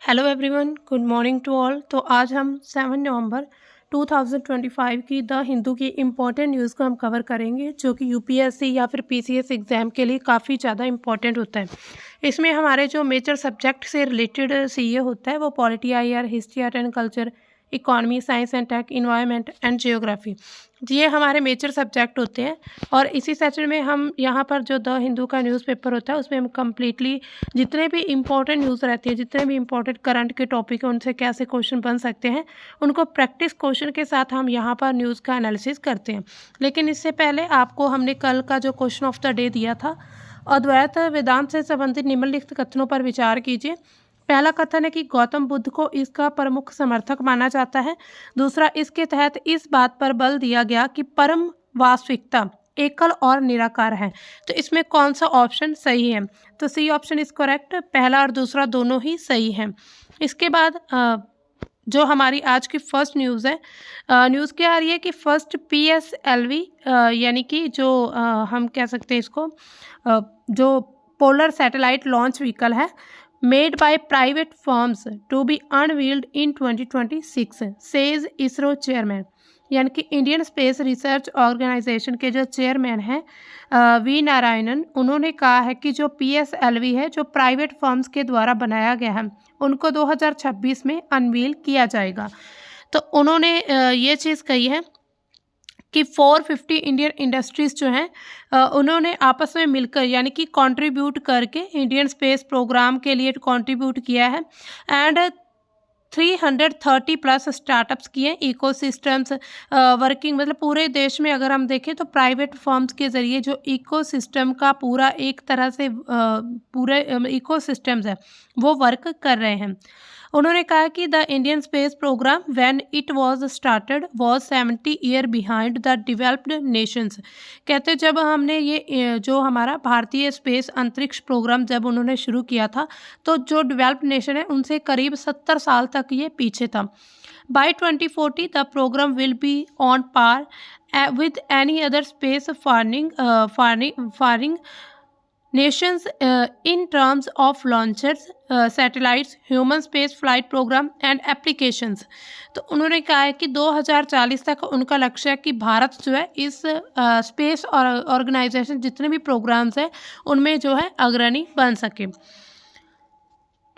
Hello everyone, good morning to all. तो आज हम 7 नवंबर 2025 की द हिंदू की इम्पॉर्टेंट न्यूज़ को हम कवर करेंगे, जो कि यूपीएससी या फिर पीसीएस एग्ज़ाम के लिए काफ़ी ज़्यादा इम्पॉर्टेंट होता है। इसमें हमारे जो मेजर सब्जेक्ट से रिलेटेड सीए होता है वो polity IR, history, art and culture, economy, science and tech, environment and geography, ये हमारे मेजर सब्जेक्ट होते हैं। और इसी सेशन में हम यहाँ पर जो द हिंदू का न्यूज़पेपर होता है उसमें हम कम्प्लीटली जितने भी इम्पोर्टेंट न्यूज़ रहती है, जितने भी इम्पोर्टेंट करंट के टॉपिक हैं, उनसे कैसे क्वेश्चन बन सकते हैं, उनको प्रैक्टिस क्वेश्चन के साथ हम यहाँ पर न्यूज़ का एनालिसिस करते हैं। लेकिन इससे पहले आपको हमने कल का जो क्वेश्चन ऑफ द डे दिया था, अद्वैत वेदांत से संबंधित निम्नलिखित कथनों पर विचार कीजिए। पहला कथन है कि गौतम बुद्ध को इसका प्रमुख समर्थक माना जाता है। दूसरा, इसके तहत इस बात पर बल दिया गया कि परम वास्तविकता एकल और निराकार है। तो इसमें कौन सा ऑप्शन सही है? तो सी ऑप्शन इज करेक्ट। पहला और दूसरा दोनों ही सही हैं। इसके बाद जो हमारी आज की फर्स्ट न्यूज़ है, न्यूज़ क्या आ रही है कि फर्स्ट पीएसएलवी यानी कि जो हम कह सकते हैं इसको जो पोलर सैटेलाइट लॉन्च व्हीकल है, made by private firms to be unveiled in 2026, says ISRO chairman. यानी कि इंडियन स्पेस रिसर्च ऑर्गेनाइजेशन के जो चेयरमैन हैं वी नारायणन, उन्होंने कहा है कि जो पीएसएलवी है, जो प्राइवेट फर्म्स के द्वारा बनाया गया है, उनको 2026 में अनवील किया जाएगा। तो उन्होंने ये चीज़ कही है कि 450 इंडियन इंडस्ट्रीज़ जो हैं उन्होंने आपस में मिलकर यानी कि कंट्रीब्यूट करके इंडियन स्पेस प्रोग्राम के लिए कंट्रीब्यूट किया है। एंड 330 प्लस स्टार्टअप्स किए, इकोसिस्टम्स वर्किंग, मतलब पूरे देश में अगर हम देखें तो प्राइवेट फर्म्स के ज़रिए जो इकोसिस्टम का पूरा एक तरह से पूरे इकोसिस्टम्स है वो वर्क कर रहे हैं। उन्होंने कहा कि the Indian space program when it was started was 70 year behind the developed nations. कहते जब हमने ये जो हमारा भारतीय स्पेस अंतरिक्ष प्रोग्राम जब उन्होंने शुरू किया था, तो जो डेवलप्ड नेशन है उनसे करीब 70 साल तक ये पीछे था। By 2040 the program will be on par with any other space faring nations in terms of launchers, satellites, human space flight program and applications। तो उन्होंने कहा है कि 2040 तक उनका लक्ष्य है कि भारत जो है इस स्पेस और ऑर्गेनाइजेशन जितने भी प्रोग्राम्स हैं उनमें जो है अग्रणी बन सके।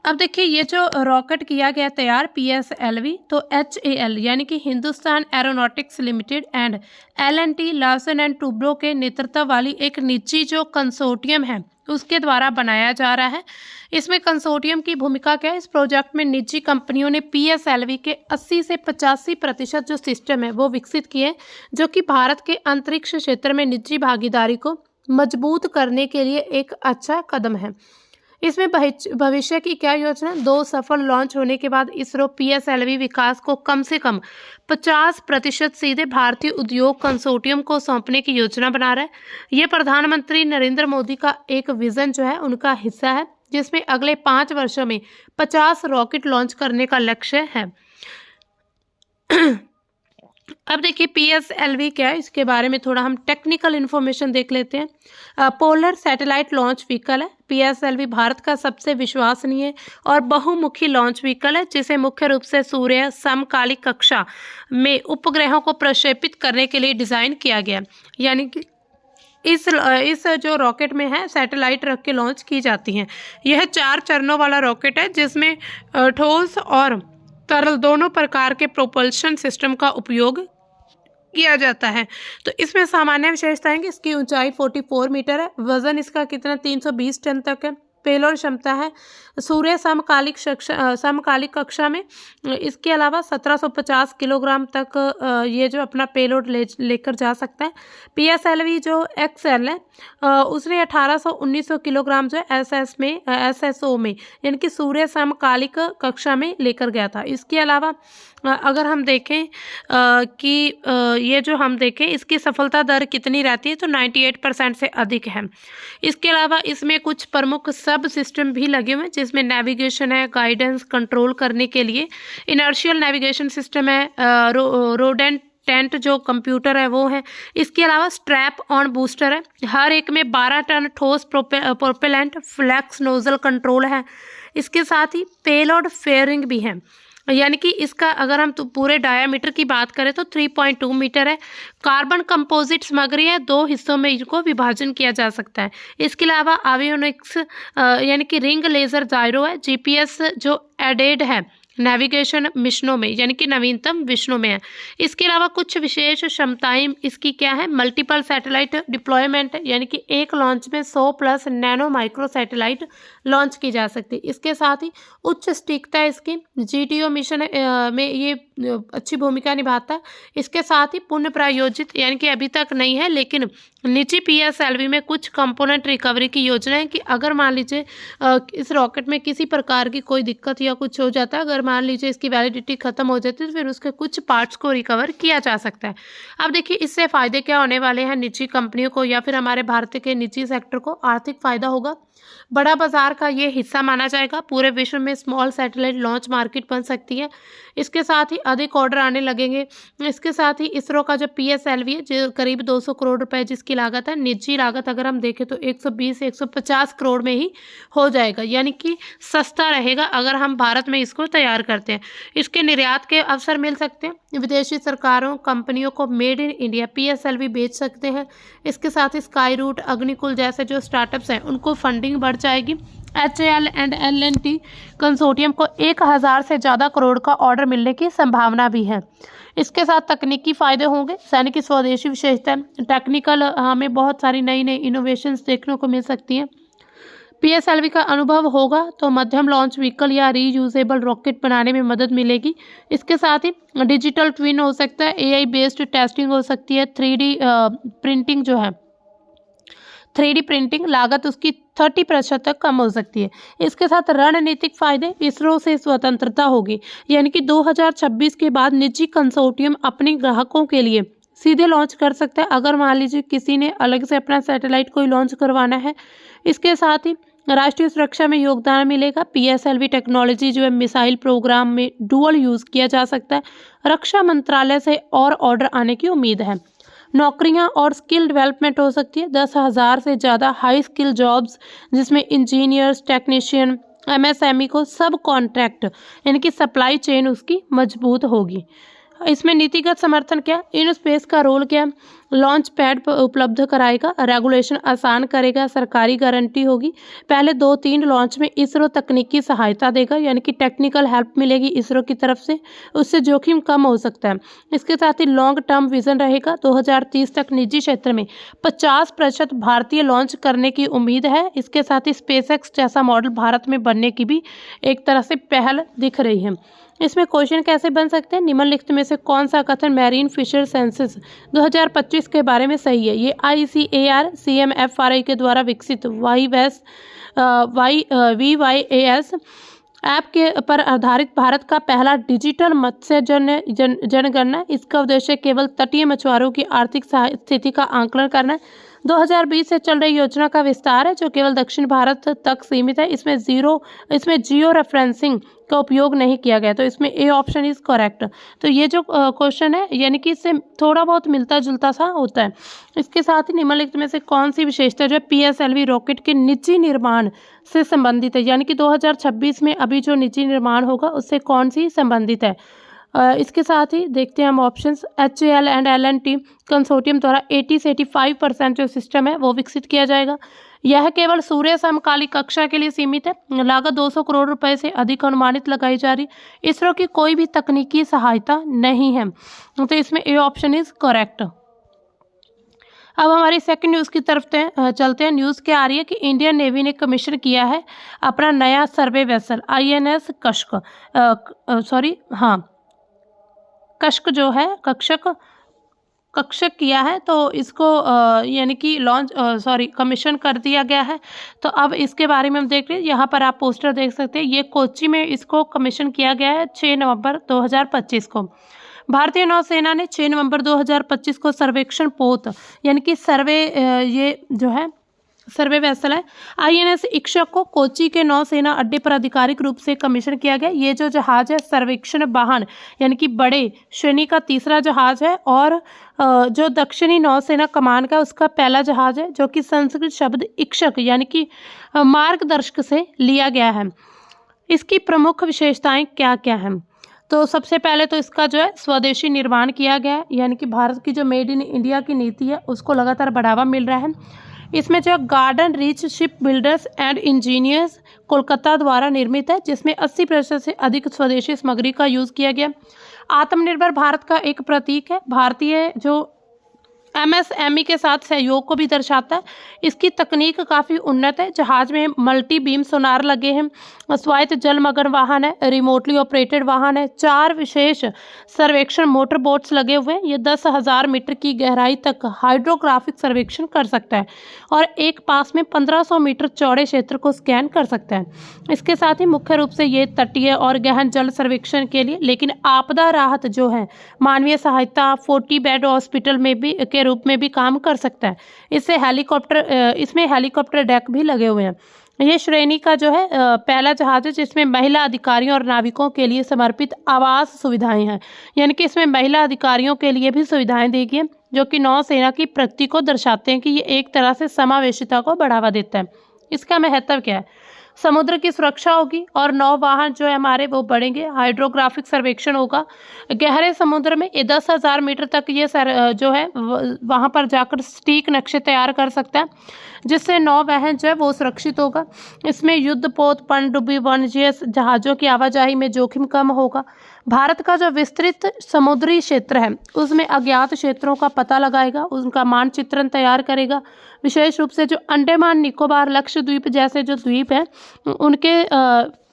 अब देखिए ये जो रॉकेट किया गया तैयार पीएसएलवी, तो HAL यानी कि Hindustan aeronautics limited and L&T Larsen and Toubro के नेतृत्व वाली एक निजी जो कंसोर्टियम है उसके द्वारा बनाया जा रहा है। इसमें कंसोर्टियम की भूमिका क्या है? इस प्रोजेक्ट में निजी कंपनियों ने पीएसएलवी के 80 से 85% जो सिस्टम है वो विकसित किए, जो कि भारत के अंतरिक्ष क्षेत्र में निजी भागीदारी को मजबूत करने के लिए एक अच्छा कदम है। इसमें भविष्य की क्या योजना? 2 सफल लॉन्च होने के बाद इसरो पीएसएलवी विकास को कम से कम 50% सीधे भारतीय उद्योग कंसोर्टियम को सौंपने की योजना बना रहा है। ये प्रधानमंत्री नरेंद्र मोदी का एक विजन जो है उनका हिस्सा है, जिसमें अगले 5 वर्षों में 50 रॉकेट लॉन्च करने का लक्ष्य है। अब देखिए पीएसएलवी क्या है, इसके बारे में थोड़ा हम टेक्निकल इन्फॉर्मेशन देख लेते हैं। पोलर सैटेलाइट लॉन्च व्हीकल है। पीएसएलवी भारत का सबसे विश्वसनीय और बहुमुखी लॉन्च व्हीकल है, जिसे मुख्य रूप से सूर्य समकालिक कक्षा में उपग्रहों को प्रक्षेपित करने के लिए डिज़ाइन किया गया। यानी कि इस जो रॉकेट में है सैटेलाइट रख के लॉन्च की जाती हैं। यह 4 चरणों वाला रॉकेट है, जिसमें ठोस और तरल दोनों प्रकार के प्रोपल्शन सिस्टम का उपयोग किया जाता है। तो इसमें सामान्य विशेषता है कि इसकी ऊंचाई 44 मीटर है, वजन इसका कितना 320 टन तक है। पेलोड क्षमता है सूर्य समकालिक कक्षा में, इसके अलावा 1750 किलोग्राम तक ये जो अपना पेलोड लेकर जा सकता है। पीएसएलवी जो एक्सएल है उसने 1800-1900 किलोग्राम जो एसएसओ में यानी कि सूर्य समकालिक कक्षा में लेकर गया था। इसके अलावा अगर हम देखें कि ये जो हम देखें इसकी सफलता दर कितनी रहती है, तो 98% से अधिक है। इसके अलावा इसमें कुछ प्रमुख सब सिस्टम भी लगे हुए हैं, जिसमें नेविगेशन है, गाइडेंस कंट्रोल करने के लिए इनर्शियल नेविगेशन सिस्टम है, रोडेंट टेंट जो कंप्यूटर है वो है। इसके अलावा स्ट्रैप ऑन बूस्टर है, हर एक में 12 टन ठोस प्रोपेलेंट फ्लैक्स नोजल कंट्रोल है। इसके साथ ही पेलोड फेयरिंग भी है, यानी कि इसका अगर हम तो पूरे डायामीटर की बात करें तो 3.2 मीटर है। कार्बन कंपोजिट सामग्री है, 2 हिस्सों में इनको विभाजन किया जा सकता है। इसके अलावा एवियोनिक्स यानी कि रिंग लेजर जायरो है। जीपीएस जो एडेड है नेविगेशन मिशनों में, यानी कि नवीनतम मिशनों में है। इसके अलावा कुछ विशेष क्षमताएं इसकी क्या है, मल्टीपल सैटेलाइट डिप्लॉयमेंट, यानी कि एक लॉन्च में 100 plus nano micro satellite launch की जा सकती है। इसके साथ ही उच्च सटीकता इसकी जीटीओ मिशन में ये अच्छी भूमिका निभाता है। इसके साथ ही पुनः प्रायोजित, यानी कि अभी तक नहीं है लेकिन निजी पीएसएलवी में कुछ कंपोनेंट रिकवरी की योजना है कि अगर मान लीजिए इस रॉकेट में किसी प्रकार की कोई दिक्कत या कुछ हो जाता है, अगर मान लीजिए इसकी वैलिडिटी खत्म हो जाती है तो फिर उसके कुछ पार्ट्स को रिकवर किया जा सकता है। अब देखिए इससे फायदे क्या होने वाले हैं निजी कंपनियों को या फिर हमारे भारत के निजी सेक्टर को। आर्थिक फायदा होगा, बड़ा बाजार का ये हिस्सा माना जाएगा, पूरे विश्व में स्मॉल सैटेलाइट लॉन्च मार्केट बन सकती है। इसके साथ ही अधिक ऑर्डर आने लगेंगे। इसके साथ ही इसरो का जो पीएसएलवी है जो करीब 200 करोड़ रुपए जिसकी लागत है, निजी लागत अगर हम देखें तो 120 से 150 करोड़ में ही हो जाएगा, यानी कि सस्ता रहेगा अगर हम भारत में इसको तैयार करते हैं। इसके निर्यात के अवसर मिल सकते हैं, विदेशी सरकारों कंपनियों को मेड इन इंडिया पीएसएलवी बेच सकते हैं। इसके साथ ही स्काई रूट, अग्निकुल जैसे जो स्टार्टअप्स हैं उनको फंडिंग बढ़ जाएगी। HAL एंड L&T कंसोर्टियम को 1000 से ज़्यादा करोड़ का ऑर्डर मिलने की संभावना भी है। इसके साथ तकनीकी फायदे होंगे, सैनिक स्वदेशी विशेषता, टेक्निकल हमें बहुत सारी नई नई इनोवेशंस देखने को मिल सकती हैं। पीएसएलवी का अनुभव होगा तो मध्यम लॉन्च व्हीकल या रीयूजेबल रॉकेट बनाने में मदद मिलेगी। इसके साथ ही डिजिटल ट्विन हो सकता है, AI बेस्ड टेस्टिंग हो सकती है, 3D प्रिंटिंग जो है 3D प्रिंटिंग लागत उसकी 30% तक कम हो सकती है। इसके साथ रणनीतिक फायदे, इसरो से स्वतंत्रता होगी, यानी कि 2026 के बाद निजी कंसोर्टियम अपने ग्राहकों के लिए सीधे लॉन्च कर सकता है अगर मान लीजिए किसी ने अलग से अपना सैटेलाइट कोई लॉन्च करवाना है। इसके साथ ही राष्ट्रीय सुरक्षा में योगदान मिलेगा। पीएसएलवी टेक्नोलॉजी जो है मिसाइल प्रोग्राम में डुअल यूज किया जा सकता है। रक्षा मंत्रालय से और ऑर्डर आने की उम्मीद है। नौकरियां और स्किल डेवलपमेंट हो सकती है, 10,000 से ज़्यादा हाई स्किल जॉब्स जिसमें इंजीनियर्स, टेक्नीशियन, MSME को सब कॉन्ट्रैक्ट यानी कि सप्लाई चेन उसकी मजबूत होगी। इसमें नीतिगत समर्थन क्या, इन स्पेस का रोल क्या, लॉन्च पैड उपलब्ध कराएगा, रेगुलेशन आसान करेगा, सरकारी गारंटी होगी। पहले 2-3 लॉन्च में इसरो तकनीकी सहायता देगा, यानी कि टेक्निकल हेल्प मिलेगी इसरो की तरफ से, उससे जोखिम कम हो सकता है। इसके साथ ही लॉन्ग टर्म विजन रहेगा, 2030 तक निजी क्षेत्र में 50% भारतीय लॉन्च करने की उम्मीद है। इसके साथ ही स्पेसएक्स जैसा मॉडल भारत में बनने की भी एक तरह से पहल दिख रही है। इसमें क्वेश्चन कैसे बन सकते हैं, निम्नलिखित में से कौन सा कथन मैरीन फिशर सेंसस 2025 के बारे में सही है। ये ICAR CMFRI के द्वारा विकसित VYAS ऐप के पर आधारित भारत का पहला डिजिटल मत्स्य जनगणना। इसका उद्देश्य केवल तटीय मछुआरों की आर्थिक स्थिति का आंकलन करना है। 2020 से चल रही योजना का विस्तार है जो केवल दक्षिण भारत तक सीमित है। इसमें जियो रेफरेंसिंग का उपयोग नहीं किया गया, तो इसमें ए ऑप्शन इज करेक्ट। तो ये जो क्वेश्चन है यानी कि इससे थोड़ा बहुत मिलता जुलता सा होता है। इसके साथ ही निम्नलिखित में से कौन सी विशेषता जो है पीएसएलवी रॉकेट के निजी निर्माण से संबंधित है, यानी कि 2026 में अभी जो निजी निर्माण होगा उससे कौन सी संबंधित है। इसके साथ ही देखते हैं हम options. HAL and L&T consortium द्वारा 80 से 85% जो सिस्टम है वो विकसित किया जाएगा। यह केवल सूर्य समकालिक कक्षा के लिए सीमित है। लागत 200 करोड़ रुपए से अधिक अनुमानित लगाई जा रही। इसरो की कोई भी तकनीकी सहायता नहीं है, तो इसमें ए ऑप्शन इज करेक्ट। अब हमारी सेकंड न्यूज़ की तरफ चलते हैं। न्यूज़ क्या आ रही है कि इंडियन नेवी ने कमीशन किया है अपना नया सर्वे वेसल INS कक्षक जो है कक्षक किया है, तो इसको यानी कि कमीशन कर दिया गया है। तो अब इसके बारे में हम देख रहे हैं, यहाँ पर आप पोस्टर देख सकते हैं। ये कोच्चि में इसको कमीशन किया गया है 6 नवंबर 2025 को। भारतीय नौसेना ने 6 नवंबर 2025 को सर्वेक्षण पोत यानी कि ये जो है सर्वे वेसल है INS इक्षक को कोच्चि के नौसेना अड्डे पर आधिकारिक रूप से कमीशन किया गया। ये जो जहाज है सर्वेक्षण वाहन यानी कि बड़े श्रेणी का तीसरा जहाज है और जो दक्षिणी नौसेना कमान का उसका पहला जहाज है, जो कि संस्कृत शब्द इक्षक यानी कि मार्गदर्शक से लिया गया है। इसकी प्रमुख विशेषताएं क्या क्या हैं? तो सबसे पहले तो इसका जो है स्वदेशी निर्माण किया गया है, यानी कि भारत की जो मेड इन इंडिया की नीति है उसको लगातार बढ़ावा मिल रहा है। इसमें जो garden reach ship builders and engineers Kolkata द्वारा निर्मित है, जिसमें 80% से अधिक स्वदेशी सामग्री का यूज़ किया गया। आत्मनिर्भर भारत का एक प्रतीक है। भारतीय जो एमएसएमई के साथ सहयोग को भी दर्शाता है। इसकी तकनीक काफ़ी उन्नत है। जहाज में मल्टी बीम सोनार लगे हैं, स्वायत्त जलमग्न वाहन है, रिमोटली ऑपरेटेड वाहन है, 4 विशेष सर्वेक्षण मोटर बोट्स लगे हुए हैं। ये 10,000 मीटर की गहराई तक हाइड्रोग्राफिक सर्वेक्षण कर सकता है और एक पास में 1500 मीटर चौड़े क्षेत्र को स्कैन कर सकता है। इसके साथ ही मुख्य रूप से ये तटीय और गहन जल सर्वेक्षण के लिए, लेकिन आपदा राहत जो है, मानवीय सहायता, 40 बेड हॉस्पिटल में भी के रूप में भी काम कर सकता है। इसमें हेलीकॉप्टर डेक भी लगे हुए हैं। ये श्रेणी का जो है पहला जहाज है जिसमें महिला अधिकारियों और नाविकों के लिए समर्पित आवास सुविधाएं हैं, यानी कि इसमें महिला अधिकारियों के लिए भी सुविधाएं दी गई हैं, जो कि नौसेना की प्रगति को दर्शाते हैं कि ये एक तरह से समावेशिता को बढ़ावा देता है। इसका महत्व क्या है? समुद्र की सुरक्षा होगी और नौवाहन जो है हमारे वो बढ़ेंगे। हाइड्रोग्राफिक सर्वेक्षण होगा। गहरे समुद्र में ये 10,000 मीटर तक ये जो है वहाँ पर जाकर सटीक नक्शे तैयार कर सकता है, जिससे नौवहन जो है वो सुरक्षित होगा। इसमें युद्धपोत, पनडुब्बी, वाणिज्यिक जहाज़ों की आवाजाही में जोखिम कम होगा। भारत का जो विस्तृत समुद्री क्षेत्र है उसमें अज्ञात क्षेत्रों का पता लगाएगा, उनका मानचित्रण तैयार करेगा। विशेष रूप से जो अंडमान निकोबार, लक्षद्वीप जैसे जो द्वीप हैं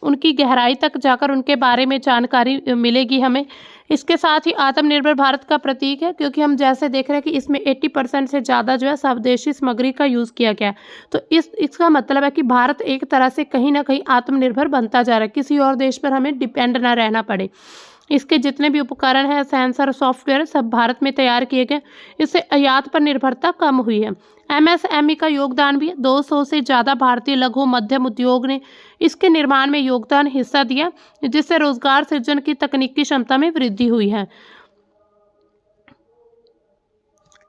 उनकी गहराई तक जाकर उनके बारे में जानकारी मिलेगी हमें। इसके साथ ही आत्मनिर्भर भारत का प्रतीक है, क्योंकि हम जैसे देख रहे हैं कि इसमें 80% से ज़्यादा जो है स्वदेशी सामग्री का यूज़ किया गया है। तो इसका मतलब है कि भारत एक तरह से कहीं ना कहीं आत्मनिर्भर बनता जा रहा है, किसी और देश पर हमें डिपेंड ना रहना पड़े। इसके जितने भी उपकरण हैं, सेंसर, सॉफ्टवेयर सब भारत में तैयार किए गए। इससे आयात पर निर्भरता कम हुई है। एमएसएमई का योगदान भी है। 200 से ज़्यादा भारतीय लघु मध्यम उद्योग ने इसके निर्माण में योगदान हिस्सा दिया, जिससे रोजगार सृजन की तकनीकी क्षमता में वृद्धि हुई है।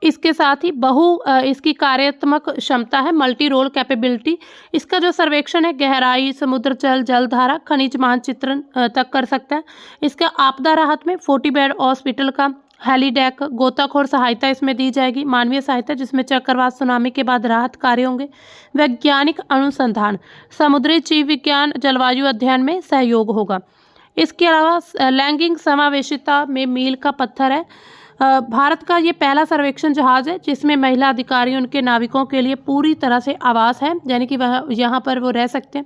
इसके साथ ही इसकी कार्यात्मक क्षमता है, मल्टी रोल कैपेबिलिटी। इसका जो सर्वेक्षण है गहराई, समुद्र जल, जलधारा, खनिज मानचित्रण तक कर सकता है। इसका आपदा राहत में 40 बेड हॉस्पिटल का हेलीडेक, गोताखोर सहायता इसमें दी जाएगी, मानवीय सहायता जिसमें चक्रवात, सुनामी के बाद राहत कार्य होंगे, वैज्ञानिक अनुसंधान, समुद्री जीव विज्ञान, जलवायु अध्ययन में सहयोग होगा। इसके अलावा लैंगिक समावेशिता में मील का पत्थर है। भारत का ये पहला सर्वेक्षण जहाज है जिसमें महिला अधिकारी उनके नाविकों के लिए पूरी तरह से आवास है, यानी कि वह यहाँ पर वो रह सकते हैं।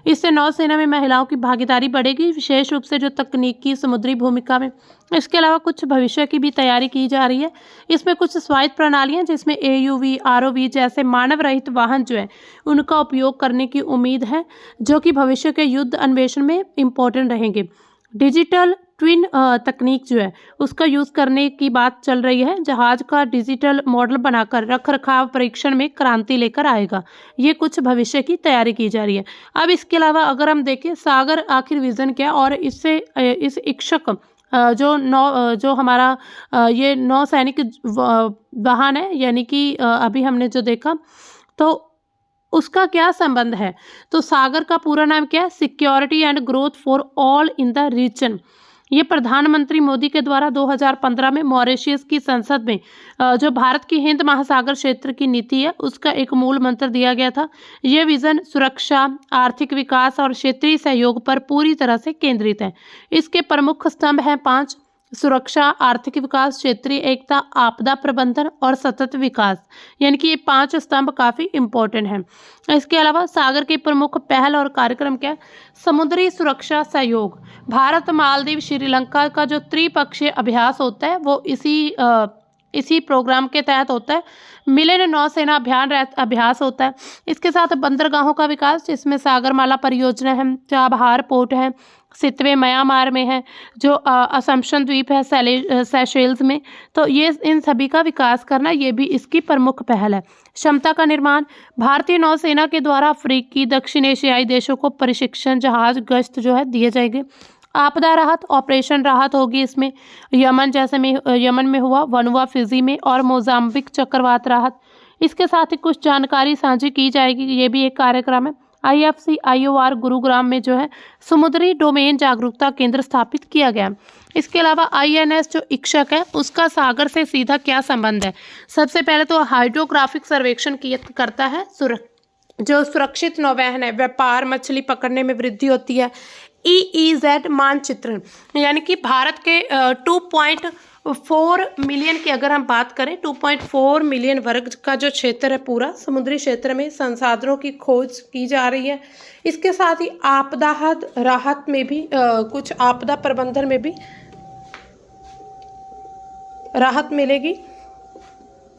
इससे नौसेना में महिलाओं की भागीदारी बढ़ेगी, विशेष रूप से जो तकनीकी समुद्री भूमिका में। इसके अलावा कुछ भविष्य की भी तैयारी की जा रही है। इसमें कुछ स्वायत्त प्रणालियाँ जिसमें AUV, ROV जैसे मानव रहित वाहन जो है उनका उपयोग करने की उम्मीद है, जो कि भविष्य के युद्ध अन्वेषण में इम्पोर्टेंट रहेंगे। डिजिटल ट्विन तकनीक जो है उसका यूज़ करने की बात चल रही है। जहाज का डिजिटल मॉडल बनाकर रखरखाव परीक्षण में क्रांति लेकर आएगा। ये कुछ भविष्य की तैयारी की जा रही है। अब इसके अलावा अगर हम देखें सागर आखिर विज़न क्या, और इससे इस इक्षक जो हमारा ये नौसैनिक वाहन है, यानी कि अभी हमने जो देखा तो उसका क्या संबंध है। तो सागर का पूरा नाम क्या है? Security and growth for all in the region. ये प्रधानमंत्री मोदी के द्वारा 2015 में मॉरिशस की संसद में जो भारत की हिंद महासागर क्षेत्र की नीति है उसका एक मूल मंत्र दिया गया था। ये विजन सुरक्षा, आर्थिक विकास और क्षेत्रीय सहयोग पर पूरी तरह से केंद्रित है। इसके प्रमुख स्तंभ हैं 5: सुरक्षा, आर्थिक विकास, क्षेत्रीय एकता, आपदा प्रबंधन और सतत विकास। यानी कि ये 5 स्तंभ काफ़ी इम्पोर्टेंट हैं। इसके अलावा सागर के प्रमुख पहल और कार्यक्रम क्या है? समुद्री सुरक्षा सहयोग। भारत, मालदीव, श्रीलंका का जो त्रिपक्षीय अभ्यास होता है वो इसी प्रोग्राम के तहत होता है। मिलन नौसेना अभ्यास होता है। इसके साथ बंदरगाहों का विकास, जिसमें सागरमाला परियोजना है, चाबहार पोर्ट है, सितवे म्यांमार में है, जो असम्पशन द्वीप है सेशेल्स में। तो ये इन सभी का विकास करना ये भी इसकी प्रमुख पहल है। क्षमता का निर्माण, भारतीय नौसेना के द्वारा अफ्रीकी, दक्षिण एशियाई देशों को प्रशिक्षण, जहाज गश्त जो है दिए जाएंगे। आपदा राहत, ऑपरेशन राहत होगी इसमें, यमन में हुआ, वनुआ फिजी में, और मोजाम्बिक चक्रवात राहत। इसके साथ ही कुछ जानकारी साझी की जाएगी, ये भी एक कार्यक्रम है। IFC-IOR गुरुग्राम में जो है समुद्री डोमेन जागरूकता केंद्र स्थापित किया गया। इसके अलावा INS जो इक्षक है उसका सागर से सीधा क्या संबंध है? सबसे पहले तो हाइड्रोग्राफिक सर्वेक्षण करता है, जो सुरक्षित नौवहन है, व्यापार, मछली पकड़ने में वृद्धि होती है। EEZ मानचित्रण, यानी कि भारत के 2.4 मिलियन की अगर हम बात करें, 2.4 मिलियन वर्ग का जो क्षेत्र है पूरा समुद्री क्षेत्र में संसाधनों की खोज की जा रही है। इसके साथ ही आपदा राहत में भी कुछ आपदा प्रबंधन में भी राहत मिलेगी।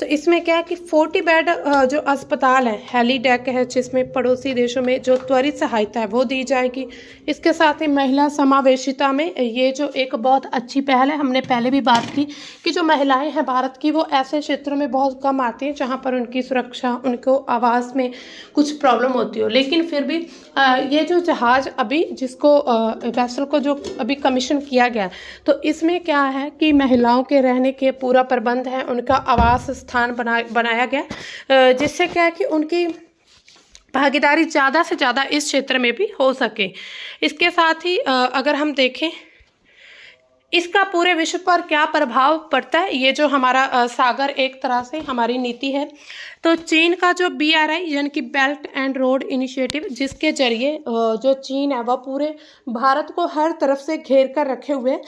तो इसमें क्या है कि 40 बेड जो अस्पताल है, हेलीडेक है, जिसमें पड़ोसी देशों में जो त्वरित सहायता है वो दी जाएगी। इसके साथ ही महिला समावेशिता में ये जो एक बहुत अच्छी पहल है, हमने पहले भी बात की कि जो महिलाएं हैं भारत की वो ऐसे क्षेत्रों में बहुत कम आती हैं जहां पर उनकी सुरक्षा, उनको आवास में कुछ प्रॉब्लम होती हो। लेकिन फिर भी ये जो जहाज़ अभी जिसको वेसल को जो अभी कमीशन किया गया, तो इसमें क्या है कि महिलाओं के रहने के पूरा प्रबंध है, उनका आवास स्थान बनाया गया, जिससे क्या है कि उनकी भागीदारी ज़्यादा से ज़्यादा इस क्षेत्र में भी हो सके। इसके साथ ही अगर हम देखें इसका पूरे विश्व पर क्या प्रभाव पड़ता है, ये जो हमारा सागर एक तरह से हमारी नीति है, तो चीन का जो BRI यानी कि बेल्ट एंड रोड इनिशिएटिव, जिसके जरिए जो चीन है वह पूरे भारत को हर तरफ से घेर कर रखे हुए,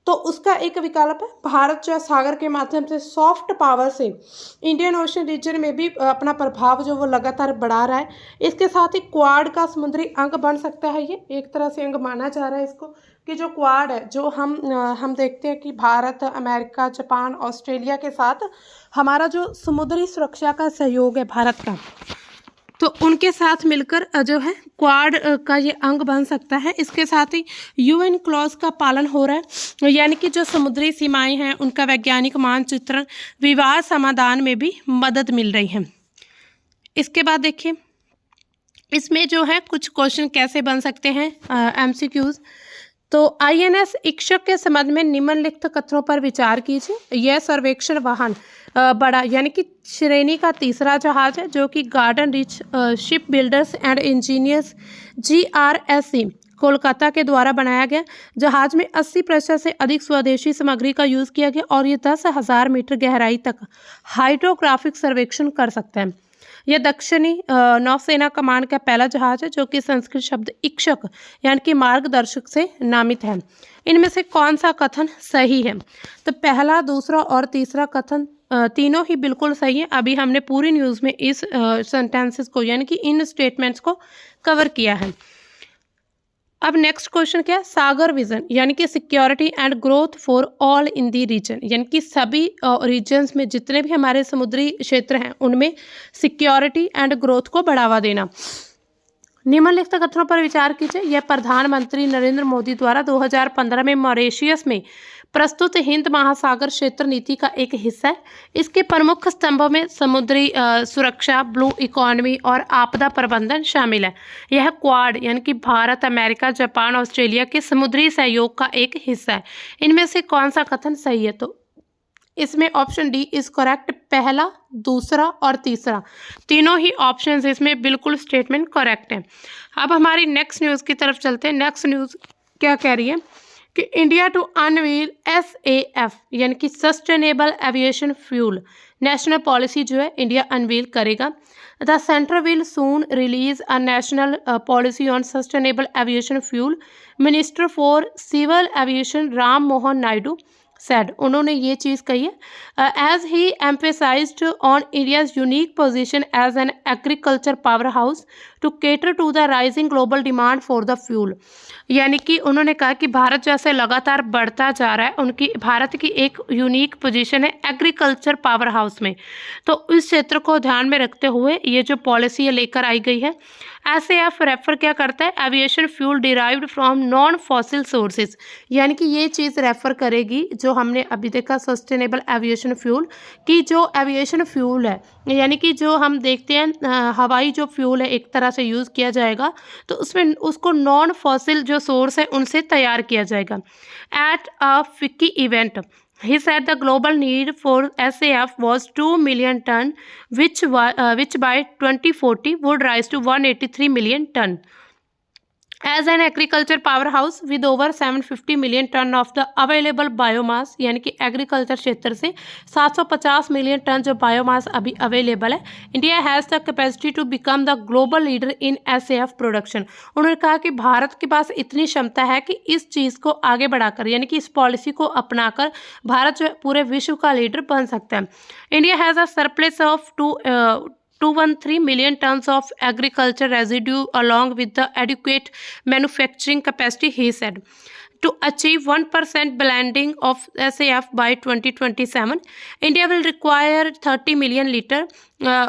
तो उसका एक विकल्प है भारत जो सागर के माध्यम से सॉफ्ट पावर से इंडियन ओशन रीजन में भी अपना प्रभाव जो वो लगातार बढ़ा रहा है। इसके साथ ही क्वाड का समुद्री अंग बन सकता है, ये एक तरह से अंग माना जा रहा है इसको, कि जो क्वाड है, जो हम देखते हैं कि भारत, अमेरिका, जापान, ऑस्ट्रेलिया के साथ हमारा जो समुद्री सुरक्षा का सहयोग है भारत का, तो उनके साथ मिलकर जो है क्वाड का ये अंग बन सकता है। इसके साथ ही UN क्लॉज का पालन हो रहा है, यानी कि जो समुद्री सीमाएं हैं उनका वैज्ञानिक मानचित्रण, विवाद समाधान में भी मदद मिल रही है। इसके बाद देखिए इसमें जो है कुछ क्वेश्चन कैसे बन सकते हैं, MCQs। तो INS इक्षक के संबंध में निम्नलिखित कथनों पर विचार कीजिए। यह सर्वेक्षण वाहन बड़ा यानी कि श्रेणी का तीसरा जहाज है, जो कि garden rich ship builders and engineers GRSC Kolkata के द्वारा बनाया गया। जहाज में 80% से अधिक स्वदेशी सामग्री का यूज़ किया गया और ये 10,000 मीटर गहराई तक हाइड्रोग्राफिक सर्वेक्षण कर सकता है। यह दक्षिणी नौसेना कमान का पहला जहाज है जो कि संस्कृत शब्द इक्षक यानी कि मार्गदर्शक से नामित है। इनमें से कौन सा कथन सही है? तो पहला, दूसरा और तीसरा कथन तीनों ही बिल्कुल सही है। अभी हमने पूरी न्यूज़ में इस सेंटेंसेस को यानी कि इन स्टेटमेंट्स को कवर किया है। अब नेक्स्ट क्वेश्चन क्या है? सागर विजन यानी कि security and growth for all in the region, यानी कि सभी रीजन्स में जितने भी हमारे समुद्री क्षेत्र हैं उनमें सिक्योरिटी एंड ग्रोथ को बढ़ावा देना। निम्नलिखित कथनों पर विचार कीजिए। यह प्रधानमंत्री नरेंद्र मोदी द्वारा 2015 में मॉरिशस में प्रस्तुत हिंद महासागर क्षेत्र नीति का एक हिस्सा है। इसके प्रमुख स्तंभों में समुद्री सुरक्षा, ब्लू इकोनॉमी और आपदा प्रबंधन शामिल है। यह क्वाड यानी कि भारत, अमेरिका, जापान, ऑस्ट्रेलिया के समुद्री सहयोग का एक हिस्सा है। इनमें से कौन सा कथन सही है? तो इसमें ऑप्शन डी इज करेक्ट। पहला, दूसरा और तीसरा तीनों ही ऑप्शंस इसमें बिल्कुल स्टेटमेंट करेक्ट है। अब हमारी नेक्स्ट न्यूज़ की तरफ चलते हैं। नेक्स्ट न्यूज़ क्या कह रही है कि इंडिया टू अनवील SAF यानी कि sustainable aviation fuel national policy जो है इंडिया अनवील करेगा। The centre will soon release a national policy on sustainable aviation fuel, minister for civil aviation Ram Mohan Naidu said, उन्होंने ये चीज़ कही है। As he emphasized on India's unique position as an agriculture powerhouse to cater to the rising global demand for the fuel, यानी कि उन्होंने कहा कि भारत जैसे लगातार बढ़ता जा रहा है, उनकी भारत की एक यूनिक पोजीशन है एग्रीकल्चर पावर हाउस में, तो इस क्षेत्र को ध्यान में रखते हुए ये जो पॉलिसी लेकर आई गई है। SAF रेफर क्या करता है? Aviation fuel derived from non fossil sources, यानी कि ये चीज़ रेफर करेगी जो हमने अभी देखा सस्टेनेबल एविएशन फ्यूल की, जो एविएशन फ्यूल है यानी कि जो हम देखते हैं हवाई जो फ्यूल है एक तरह से यूज़ किया जाएगा, तो उसमें उसको नॉन फॉसिल जो सोर्स है उनसे तैयार किया जाएगा। At a FICCI event He said the global need for SAF was 2 million ton, which by 2040 would rise to 183 million ton. As an agriculture powerhouse with over 750 million ton of the available biomass, यानी कि agriculture क्षेत्र से 750 million ton जो biomass अभी available है, India has the capacity to become the global leader in SAF production. उन्होंने कहा कि भारत के पास इतनी क्षमता है कि इस चीज़ को आगे बढ़ाकर, यानी कि इस पॉलिसी को अपनाकर भारत जो है पूरे विश्व का लीडर बन सकता है। India has a surplus of 213 million tons of agriculture residue along with the adequate manufacturing capacity, he said. To achieve 1% blending of SAF by 2027, India will require 30 million liter,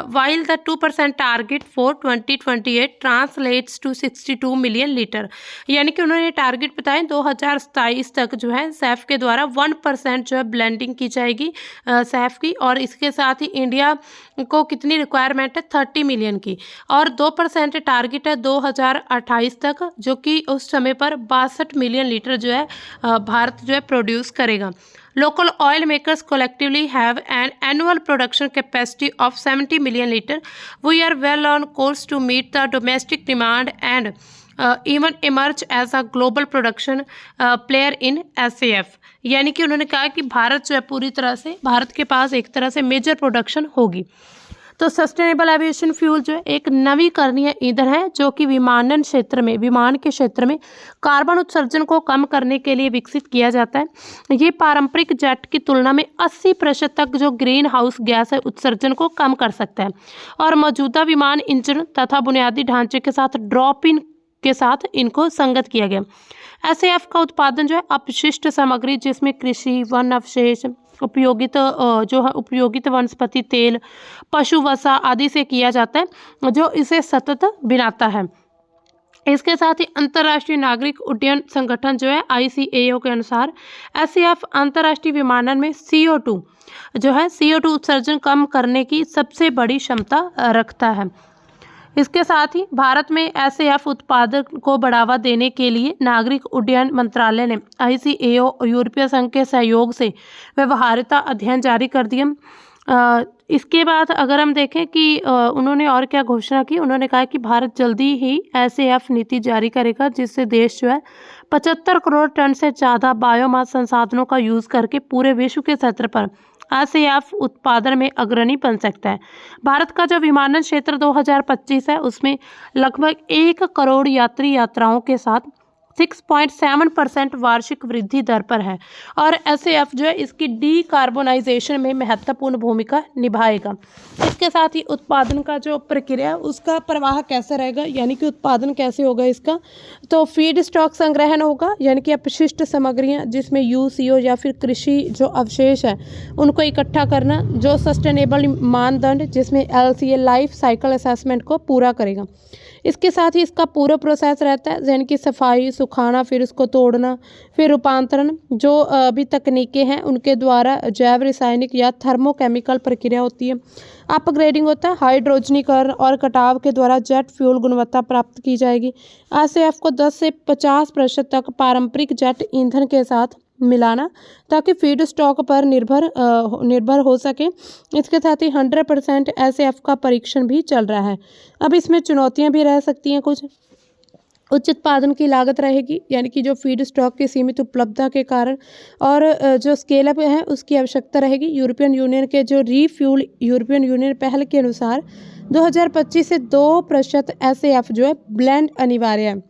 while the 2% target for 2028 translates to 62 million liter। यानी कि उन्होंने target बताए 2027 तक जो है सैफ के द्वारा 1% जो है ब्लेंडिंग की जाएगी सैफ की, और इसके साथ ही इंडिया को कितनी रिक्वायरमेंट है 30 मिलियन की, और 2% टारगेट है 2028 तक, जो कि उस समय पर 62 मिलियन लीटर जो है भारत जो है प्रोड्यूस करेगा। Local oil makers collectively have an annual production capacity of 70 million liter. We are well on course to meet the domestic demand and even emerge as a global production player in SAF। यानी कि उन्होंने कहा कि भारत जो है पूरी तरह से, भारत के पास एक तरह से मेजर प्रोडक्शन होगी। तो सस्टेनेबल एविएशन फ्यूल जो है एक नवीकरणीय ईंधन है जो कि विमान के क्षेत्र में कार्बन उत्सर्जन को कम करने के लिए विकसित किया जाता है। ये पारंपरिक जेट की तुलना में 80% तक जो ग्रीन हाउस गैस है उत्सर्जन को कम कर सकता है, और मौजूदा विमान इंजन तथा बुनियादी ढांचे के साथ ड्रॉप इन के साथ इनको संगत किया गया। SAF का उत्पादन जो है अपशिष्ट सामग्री जिसमें कृषि, वन अवशेष, उपयोगित वनस्पति तेल, पशु वसा आदि से किया जाता है, जो इसे सतत बनाता है। इसके साथ ही अंतर्राष्ट्रीय नागरिक उड्डयन संगठन जो है ICAO के अनुसार SAF अंतर्राष्ट्रीय विमानन में CO2 उत्सर्जन कम करने की सबसे बड़ी क्षमता रखता है। इसके साथ ही भारत में SAF उत्पादन को बढ़ावा देने के लिए नागरिक उड्डयन मंत्रालय ने ICAO यूरोपीय संघ के सहयोग से व्यवहार्यता अध्ययन जारी कर दिया। इसके बाद अगर हम देखें कि उन्होंने और क्या घोषणा की, उन्होंने कहा कि भारत जल्दी ही SAF नीति जारी करेगा जिससे देश जो है 75 करोड़ टन से ज़्यादा बायोमास संसाधनों का यूज़ करके पूरे विश्व के स्तर पर SAF उत्पादन में अग्रणी बन सकता है। भारत का जो विमानन क्षेत्र 2025 है उसमें लगभग 1 करोड़ यात्राओं के साथ 6.7% वार्षिक वृद्धि दर पर है, और SAF जो है इसकी डीकार्बोनाइजेशन में महत्वपूर्ण भूमिका निभाएगा। इसके साथ ही उत्पादन का जो प्रक्रिया है उसका प्रवाह कैसे रहेगा, यानी कि उत्पादन कैसे होगा इसका, तो फीड स्टॉक संग्रहण होगा, यानी कि अपशिष्ट सामग्रियां जिसमें UCO या फिर कृषि जो अवशेष है उनको इकट्ठा करना, जो सस्टेनेबल मानदंड जिसमें LCA लाइफ साइकिल असेसमेंट को पूरा करेगा। इसके साथ ही इसका पूरा प्रोसेस रहता है, यानी कि सफाई, सुखाना, फिर उसको तोड़ना, फिर रूपांतरण, जो अभी तकनीकें हैं उनके द्वारा जैव रासायनिक या थर्मोकेमिकल प्रक्रिया होती है। अपग्रेडिंग होता है, हाइड्रोजनीकरण और कटाव के द्वारा जेट फ्यूल गुणवत्ता प्राप्त की जाएगी। SAF को 10 से 50% तक पारंपरिक जेट ईंधन के साथ मिलाना ताकि फीड स्टॉक पर निर्भर हो सके। इसके साथ ही 100% SAF का परीक्षण भी चल रहा है। अब इसमें चुनौतियां भी रह सकती हैं कुछ। उच्च उत्पादन की लागत रहेगी, यानी कि जो फीड स्टॉक की सीमित उपलब्धता के कारण, और जो स्केल अप है उसकी आवश्यकता रहेगी। यूरोपियन यूनियन पहल के अनुसार 2025 से 2% SAF जो है ब्लेंड अनिवार्य है,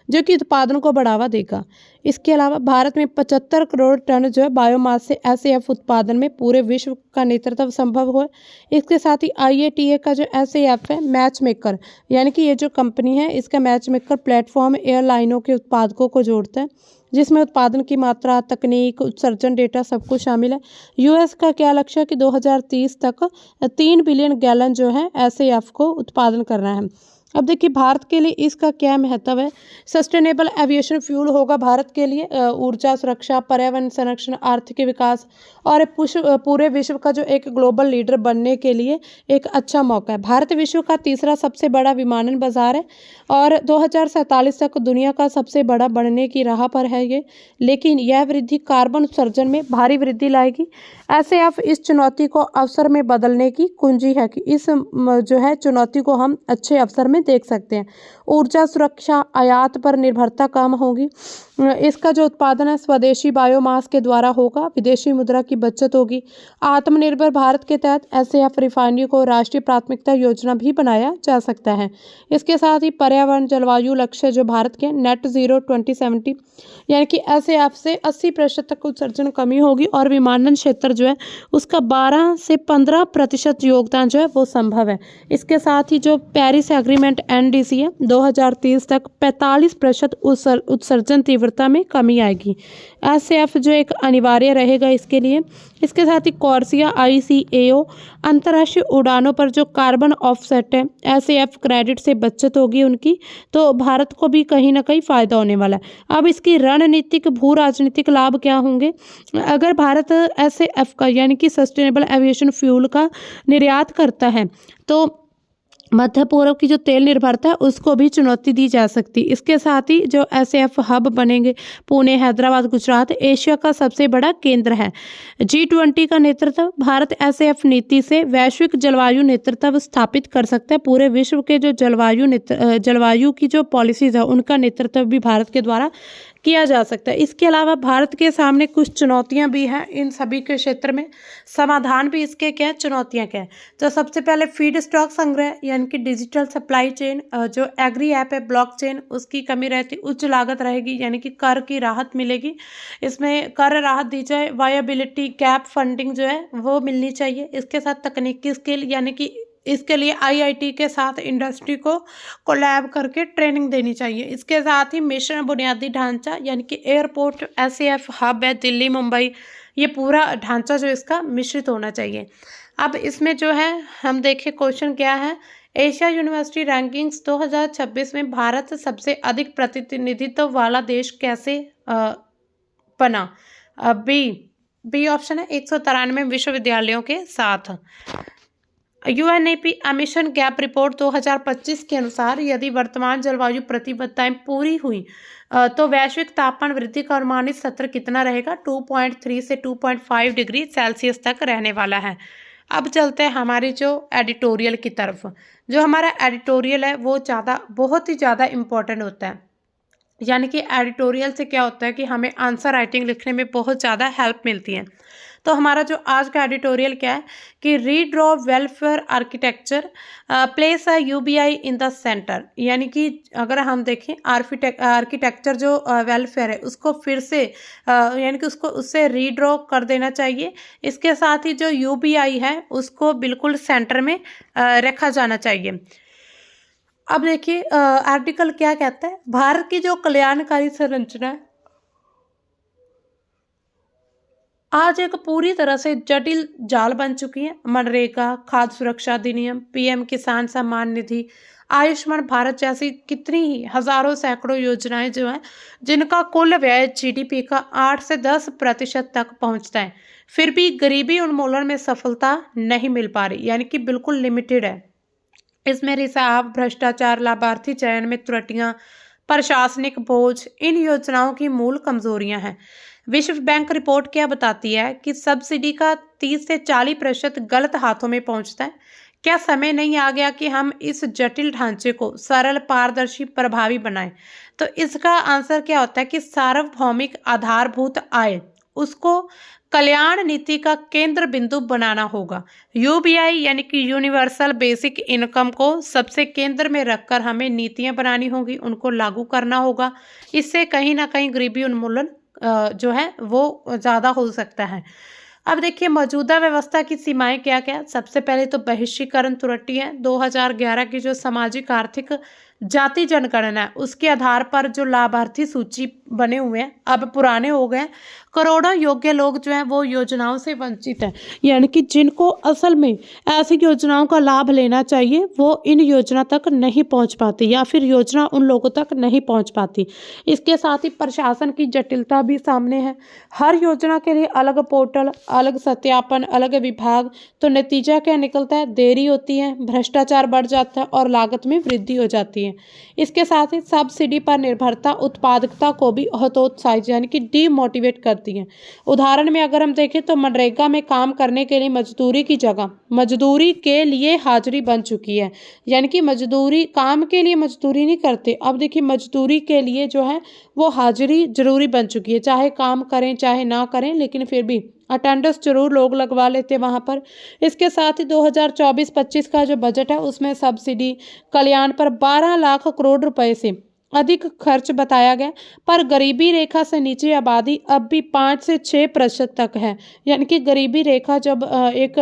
जो कि उत्पादन को बढ़ावा देगा। इसके अलावा भारत में 75 करोड़ टन जो है बायोमास से SAF उत्पादन में पूरे विश्व का नेतृत्व संभव हो। इसके साथ ही IATA का जो SAF है मैच मेकर, यानी कि ये जो कंपनी है इसका मैच मेकर प्लेटफॉर्म एयरलाइनों के उत्पादकों को जोड़ता है, जिसमें उत्पादन की मात्रा, तकनीक, उत्सर्जन डेटा सब कुछ शामिल है। US का क्या लक्ष्य है कि 2030 तक 3 बिलियन गैलन जो है SAF को उत्पादन करना है। अब देखिए भारत के लिए इसका क्या महत्व है। सस्टेनेबल एविएशन फ्यूल होगा भारत के लिए ऊर्जा सुरक्षा, पर्यावरण संरक्षण, आर्थिक विकास और पूरे विश्व का जो एक ग्लोबल लीडर बनने के लिए एक अच्छा मौका है। भारत विश्व का तीसरा सबसे बड़ा विमानन बाजार है और 2047 तक दुनिया का सबसे बड़ा बनने की राह पर है ये। लेकिन यह वृद्धि कार्बन उत्सर्जन में भारी वृद्धि लाएगी। एसएएफ इस चुनौती को अवसर में बदलने की कुंजी है कि इस जो है चुनौती को हम अच्छे अवसर में देख सकते हैं। ऊर्जा सुरक्षा, आयात पर निर्भरता कम होगी। इसका जो उत्पादन है स्वदेशी बायोमास के द्वारा होगा, विदेशी मुद्रा की बचत होगी। आत्मनिर्भर भारत के तहत एसएएफ रिफाइनरी को राष्ट्रीय प्राथमिकता योजना भी बनाया जा सकता है। इसके साथ ही पर्यावरण जलवायु लक्ष्य जो भारत के नेट जीरो 2070 यानी कि एसएएफ से 80% तक उत्सर्जन कमी होगी और विमानन क्षेत्र जो है उसका 12 से 15% योगदान जो है वो संभव है। इसके साथ ही जो पेरिस एग्रीमेंट एनडीसी है 2030 तक 45% उत्सर्जन तीव्रता में कमी आएगी। एसएएफ जो एक अनिवार्य रहेगा इसके लिए। इसके साथ ही कॉर्सिया आईसीएओ अंतर्राष्ट्रीय उड़ानों पर जो कार्बन ऑफसेट है एसएएफ क्रेडिट से बचत होगी उनकी, तो भारत को भी कहीं ना कहीं फायदा होने वाला है। अब इसकी रणनीतिक भू राजनीतिक लाभ क्या होंगे। अगर भारत एसएएफ का यानी कि सस्टेनेबल एविएशन फ्यूल का निर्यात करता है तो मध्य पूर्व की जो तेल निर्भरता है उसको भी चुनौती दी जा सकती। इसके साथ ही जो एसएएफ हब बनेंगे, पुणे, हैदराबाद, गुजरात एशिया का सबसे बड़ा केंद्र है। G20 का नेतृत्व भारत एसएएफ नीति से वैश्विक जलवायु नेतृत्व स्थापित कर सकता है। पूरे विश्व के जो जलवायु की जो पॉलिसीज है उनका नेतृत्व भी भारत के द्वारा किया जा सकता है। इसके अलावा भारत के सामने कुछ चुनौतियां भी हैं इन सभी के क्षेत्र में, समाधान भी इसके क्या है, चुनौतियां क्या है। तो सबसे पहले फीड स्टॉक संग्रह यानी कि डिजिटल सप्लाई चेन, जो एग्री ऐप है ब्लॉकचेन उसकी कमी रहती, उच्च लागत रहेगी यानी कि कर की राहत मिलेगी, इसमें कर राहत दी जाए। वायबिलिटी गैप फंडिंग जो है वो मिलनी चाहिए। इसके साथ तकनीकी स्किल यानी कि इसके लिए आईआईटी के साथ इंडस्ट्री को कोलैब करके ट्रेनिंग देनी चाहिए। इसके साथ ही मिशन बुनियादी ढांचा यानी कि एयरपोर्ट, एसएएफ हब है दिल्ली, मुंबई, ये पूरा ढांचा जो इसका मिश्रित होना चाहिए। अब इसमें जो है हम देखें क्वेश्चन क्या है। एशिया यूनिवर्सिटी रैंकिंग्स 2026 में भारत सबसे अधिक प्रतिनिधित्व वाला देश कैसे बना। बी ऑप्शन है 193 विश्वविद्यालयों के साथ। यूएनईपी एमिशन गैप रिपोर्ट 2025 के अनुसार यदि वर्तमान जलवायु प्रतिबद्धताएं पूरी हुई तो वैश्विक तापमान वृद्धि का अनुमानित सत्र कितना रहेगा। 2.3 से 2.5 डिग्री सेल्सियस तक रहने वाला है। अब चलते हैं हमारी जो एडिटोरियल की तरफ। जो हमारा एडिटोरियल है वो बहुत ही ज़्यादा इम्पोर्टेंट होता है। यानी कि एडिटोरियल से क्या होता है कि हमें आंसर राइटिंग लिखने में बहुत ज़्यादा हेल्प मिलती है। तो हमारा जो आज का एडिटोरियल क्या है कि redraw welfare architecture place a UBI in the centre. यानी कि अगर हम देखें आर्किटेक्चर जो वेलफेयर है उसको फिर से यानी कि उससे रीड्रॉ कर देना चाहिए। इसके साथ ही जो यूबीआई है उसको बिल्कुल सेंटर में रखा जाना चाहिए। अब देखिए आर्टिकल क्या कहता है। भारत की जो कल्याणकारी संरचना है आज एक पूरी तरह से जटिल जाल बन चुकी है। मनरेगा, खाद्य सुरक्षा अधिनियम, पीएम किसान सम्मान निधि, आयुष्मान भारत जैसी कितनी ही हजारों सैकड़ों योजनाएं जो हैं जिनका कुल व्यय जीडीपी का 8 से 10% तक पहुंचता है, फिर भी गरीबी उन्मूलन में सफलता नहीं मिल पा रही, यानी कि बिल्कुल लिमिटेड है। इसमें रिसाव, भ्रष्टाचार, लाभार्थी चयन में त्रुटियां, प्रशासनिक बोझ इन योजनाओं की मूल कमजोरियां हैं। विश्व बैंक रिपोर्ट क्या बताती है कि सब्सिडी का 30 से 40% गलत हाथों में पहुंचता है। क्या समय नहीं आ गया कि हम इस जटिल ढांचे को सरल, पारदर्शी, प्रभावी बनाएं। तो इसका आंसर क्या होता है कि सार्वभौमिक आधारभूत आय उसको कल्याण नीति का केंद्र बिंदु बनाना होगा। यूबीआई यानी कि यूनिवर्सल बेसिक इनकम को सबसे केंद्र में रखकर हमें नीतियां बनानी होगी, उनको लागू करना होगा। इससे कहीं ना कहीं गरीबी उन्मूलन जो है वो ज़्यादा हो सकता है। अब देखिए मौजूदा व्यवस्था की सीमाएं क्या क्या। सबसे पहले तो बहिष्करण त्रुटि है। 2011 की जो सामाजिक आर्थिक जाति जनगणना उसके आधार पर जो लाभार्थी सूची बने हुए हैं अब पुराने हो गए। करोड़ों योग्य लोग जो हैं वो योजनाओं से वंचित हैं, यानी कि जिनको असल में ऐसी योजनाओं का लाभ लेना चाहिए वो इन योजना तक नहीं पहुंच पाती या फिर योजना उन लोगों तक नहीं पहुंच पाती। इसके साथ ही प्रशासन की जटिलता भी सामने है। हर योजना के लिए अलग पोर्टल, अलग सत्यापन, अलग विभाग, तो नतीजा क्या निकलता है? देरी होती है, भ्रष्टाचार बढ़ जाता है और लागत में वृद्धि हो जाती है। इसके साथ ही सब्सिडी पर निर्भरता उत्पादकता को भी हतोत्साहित यानी कि डीमोटिवेट करती है। उदाहरण में अगर हम देखें तो मनरेगा में काम करने के लिए मजदूरी की जगह मजदूरी के लिए हाजिरी बन चुकी है, यानी कि मजदूरी काम के लिए मजदूरी नहीं करते, अब देखिए मजदूरी के लिए जो है वो हाजिरी जरूरी बन चुकी है। चाहे काम करें चाहे ना करें, लेकिन फिर भी अटेंडेंस जरूर लोग लगवा लेते हैं वहाँ पर। इसके साथ ही 2024-25 का जो बजट है उसमें सब्सिडी कल्याण पर 12 लाख करोड़ रुपए से अधिक खर्च बताया गया, पर गरीबी रेखा से नीचे आबादी अब भी 5 से 6% तक है। यानी कि गरीबी रेखा जब एक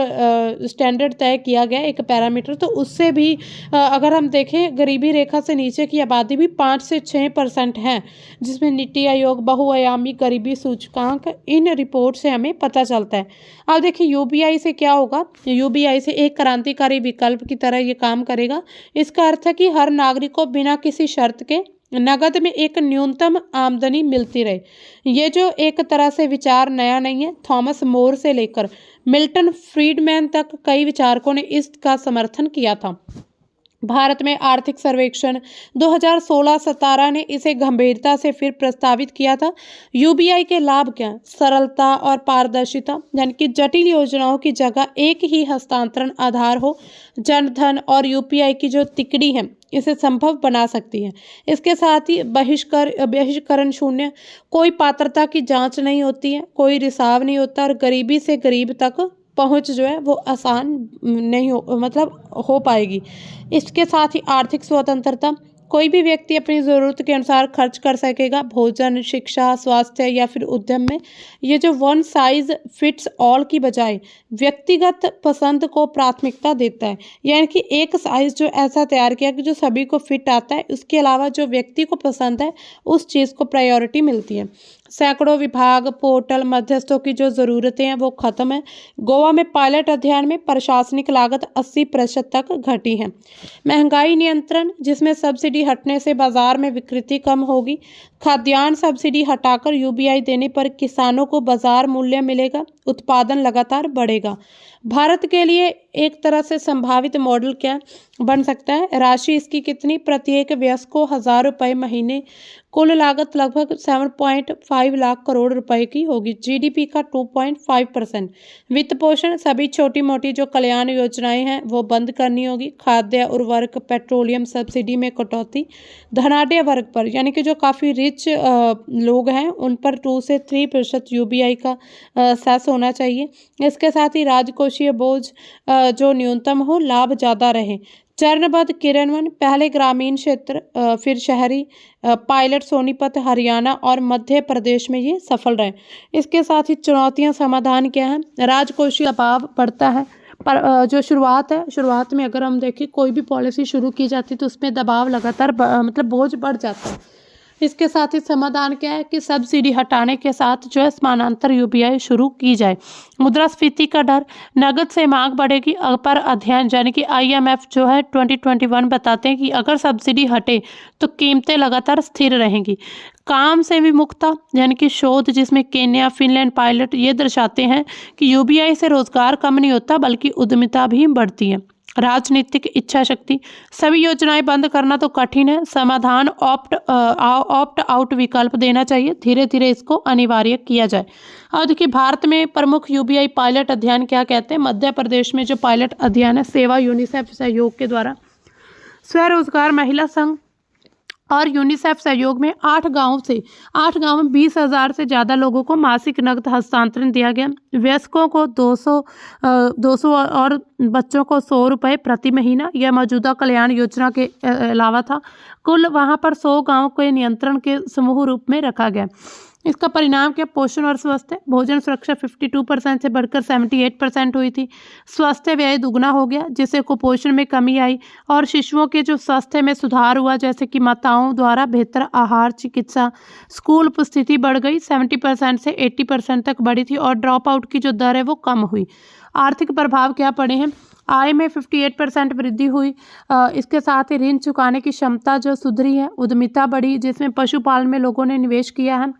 स्टैंडर्ड तय किया गया एक पैरामीटर, तो उससे भी अगर हम देखें गरीबी रेखा से नीचे की आबादी भी 5 से 6% है, जिसमें नीति आयोग बहुआयामी गरीबी सूचकांक इन रिपोर्ट से हमें पता चलता है। अब देखिए यूबीआई से क्या होगा? यूबीआई से एक क्रांतिकारी विकल्प की तरह ये काम करेगा। इसका अर्थ है कि हर नागरिक को बिना किसी शर्त के नगद में एक न्यूनतम आमदनी मिलती रहे। ये जो एक तरह से विचार नया नहीं है, थॉमस मोर से लेकर मिल्टन फ्रीडमैन तक कई विचारकों ने इसका समर्थन किया था। भारत में आर्थिक सर्वेक्षण 2016-17 ने इसे गंभीरता से फिर प्रस्तावित किया था। यूबीआई के लाभ क्या? सरलता और पारदर्शिता, यानी कि जटिल योजनाओं की जगह एक ही हस्तांतरण आधार हो। जनधन और यूपीआई की जो तिकड़ी है इसे संभव बना सकती है। इसके साथ ही बहिष्करण शून्य, कोई पात्रता की जांच नहीं होती है, कोई रिसाव नहीं होता और गरीबी से गरीब तक पहुंच जो है वो आसान नहीं हो पाएगी। इसके साथ ही आर्थिक स्वतंत्रता, कोई भी व्यक्ति अपनी ज़रूरत के अनुसार खर्च कर सकेगा, भोजन, शिक्षा, स्वास्थ्य या फिर उद्यम में। ये जो वन साइज फिट्स ऑल की बजाय व्यक्तिगत पसंद को प्राथमिकता देता है, यानी कि एक साइज जो ऐसा तैयार किया कि जो सभी को फिट आता है, उसके अलावा जो व्यक्ति को पसंद है उस चीज़ को प्रायोरिटी मिलती है। सैकड़ों विभाग, पोर्टल, मध्यस्थों की जो ज़रूरतें हैं वो ख़त्म है। गोवा में पायलट अध्ययन में प्रशासनिक लागत 80% तक घटी है। महंगाई नियंत्रण, जिसमें सब्सिडी हटने से बाजार में विकृति कम होगी। खाद्यान्न सब्सिडी हटाकर यूबीआई देने पर किसानों को बाजार मूल्य मिलेगा, उत्पादन लगातार बढ़ेगा। भारत के लिए एक तरह से संभावित मॉडल क्या बन सकता है? राशि इसकी कितनी? प्रत्येक वयस्क को 1000 रुपये महीने, कुल लागत लगभग 7.5 लाख करोड़ रुपए की होगी। जीडीपी का 2.5%। वित्त पोषण, सभी छोटी मोटी जो कल्याण योजनाएं हैं वो बंद करनी होगी। खाद्य उर्वरक, पेट्रोलियम सब्सिडी में कटौती। धनाढ्य वर्ग पर, यानी कि जो काफ़ी रिच लोग हैं उन पर 2 से 3% यूबीआई का सेस होना चाहिए। इसके साथ ही राजकोषीय बोझ जो न्यूनतम हो, लाभ ज़्यादा रहे। चरणबद्ध क्रियान्वयन, पहले ग्रामीण क्षेत्र फिर शहरी, पायलट सोनीपत, हरियाणा और मध्य प्रदेश में ये सफल रहे। इसके साथ ही चुनौतियां समाधान क्या है? राजकोषीय दबाव बढ़ता है, पर जो शुरुआत में अगर हम देखें कोई भी पॉलिसी शुरू की जाती है तो उसमें दबाव लगातार बोझ बढ़ जाता है। इसके साथ ही समाधान क्या है कि सब्सिडी हटाने के साथ जो है समानांतर यूबीआई शुरू की जाए। मुद्रास्फीति का डर, नगद से मांग बढ़ेगी, पर अध्ययन यानी कि आईएमएफ जो है 2021 बताते हैं कि अगर सब्सिडी हटे तो कीमतें लगातार स्थिर रहेंगी। काम से विमुखता, यानी कि शोध जिसमें केन्या, फिनलैंड पायलट ये दर्शाते हैं कि यूबीआई से रोजगार कम नहीं होता बल्कि उद्यमिता भी बढ़ती है। राजनीतिक इच्छा शक्ति, सभी योजनाएं बंद करना तो कठिन है, समाधान ऑप्ट आउट विकल्प देना चाहिए, धीरे धीरे इसको अनिवार्य किया जाए। और देखिए भारत में प्रमुख यूबीआई पायलट अध्ययन क्या कहते हैं? मध्य प्रदेश में जो पायलट अध्ययन है सेवा यूनिसेफ सहयोग के द्वारा, स्वरोजगार महिला संघ और यूनिसेफ सहयोग में 8 गांव में 20,000 से ज़्यादा लोगों को मासिक नकद हस्तांतरण दिया गया। वयस्कों को 200 और बच्चों को 100 रुपये प्रति महीना। यह मौजूदा कल्याण योजना के अलावा था। कुल वहां पर 100 गाँव के नियंत्रण के समूह रूप में रखा गया। इसका परिणाम क्या? पोषण और स्वास्थ्य। भोजन सुरक्षा 52% से बढ़कर 78% हुई थी। स्वास्थ्य व्यय दुगना हो गया, जिससे कुपोषण में कमी आई और शिशुओं के जो स्वास्थ्य में सुधार हुआ, जैसे कि माताओं द्वारा बेहतर आहार, चिकित्सा, स्कूल उपस्थिति बढ़ गई, 70% से 80% तक बढ़ी थी और ड्रॉप आउट की जो दर है वो कम हुई। आर्थिक प्रभाव क्या पड़े हैं? आय में 58% वृद्धि हुई। इसके साथ ही ऋण चुकाने की क्षमता जो सुधरी है, उद्यमिता बढ़ी, जिसमें पशुपालन में लोगों ने निवेश किया है,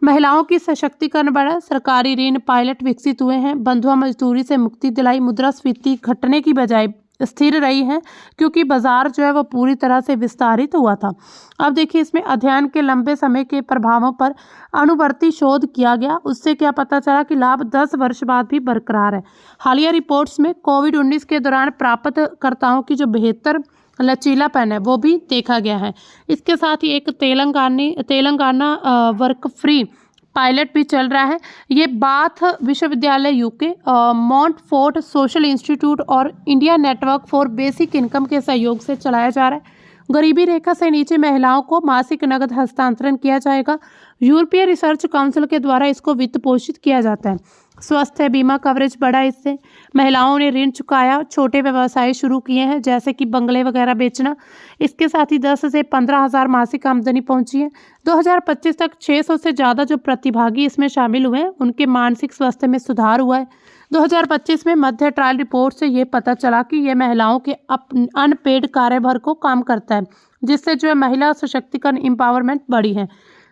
महिलाओं की सशक्तिकरण बढ़ा, सरकारी ऋण पायलट विकसित हुए हैं, बंधुआ मजदूरी से मुक्ति दिलाई, मुद्रास्फीति घटने की बजाय स्थिर रही है क्योंकि बाजार जो है वो पूरी तरह से विस्तारित हुआ था। अब देखिए, इसमें अध्ययन के लंबे समय के प्रभावों पर अनुवर्ती शोध किया गया। उससे क्या पता चला कि लाभ 10 वर्ष बाद भी बरकरार है। हालिया रिपोर्ट्स में कोविड-19 के दौरान प्राप्तकर्ताओं की जो बेहतर लचीलापन है वो भी देखा गया है। इसके साथ ही एक तेलंगाना वर्क फ्री पायलट भी चल रहा है। ये बाथ विश्वविद्यालय यूके, मॉन्टफोर्ट सोशल इंस्टीट्यूट और India network for basic income के सहयोग से चलाया जा रहा है। गरीबी रेखा से नीचे महिलाओं को मासिक नगद हस्तांतरण किया जाएगा। यूरोपीय रिसर्च काउंसिल के द्वारा इसको वित्त पोषित किया जाता है। स्वास्थ्य बीमा कवरेज बढ़ा, इससे महिलाओं ने ऋण चुकाया, छोटे व्यवसाय शुरू किए हैं जैसे कि बंगले वगैरह बेचना। इसके साथ ही 10 से 15 हज़ार मासिक आमदनी पहुंची है। 2025 तक 600 से ज़्यादा जो प्रतिभागी इसमें शामिल हुए हैं, उनके मानसिक स्वास्थ्य में सुधार हुआ है। 2025 में मध्य ट्रायल रिपोर्ट से ये पता चला कि ये महिलाओं के अनपेड कार्यभार को कम करता है, जिससे जो है महिला सशक्तिकरण एम्पावरमेंट बढ़ी है।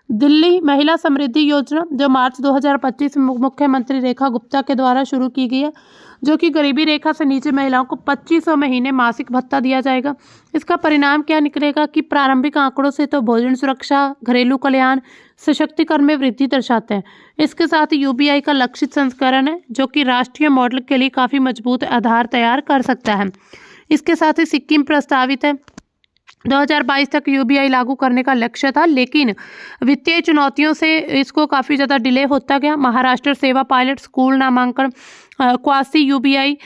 दिल्ली महिला समृद्धि योजना जो मार्च 2025 में मुख्यमंत्री रेखा गुप्ता के द्वारा शुरू की गई है, जो कि गरीबी रेखा से नीचे महिलाओं को 2500 महीने मासिक भत्ता दिया जाएगा। इसका परिणाम क्या निकलेगा कि प्रारंभिक आंकड़ों से तो भोजन सुरक्षा, घरेलू कल्याण, सशक्तिकरण में वृद्धि दर्शाते हैं। इसके साथ ही यूबीआई का लक्षित संस्करण है, जो कि राष्ट्रीय मॉडल के लिए काफ़ी मजबूत आधार तैयार कर सकता है। इसके साथ ही सिक्किम प्रस्तावित है। 2022 तक यूबीआई लागू करने का लक्ष्य था, लेकिन वित्तीय चुनौतियों से इसको काफ़ी ज़्यादा डिले होता गया। महाराष्ट्र सेवा पायलट स्कूल नामांकन क्वासी यूबीआई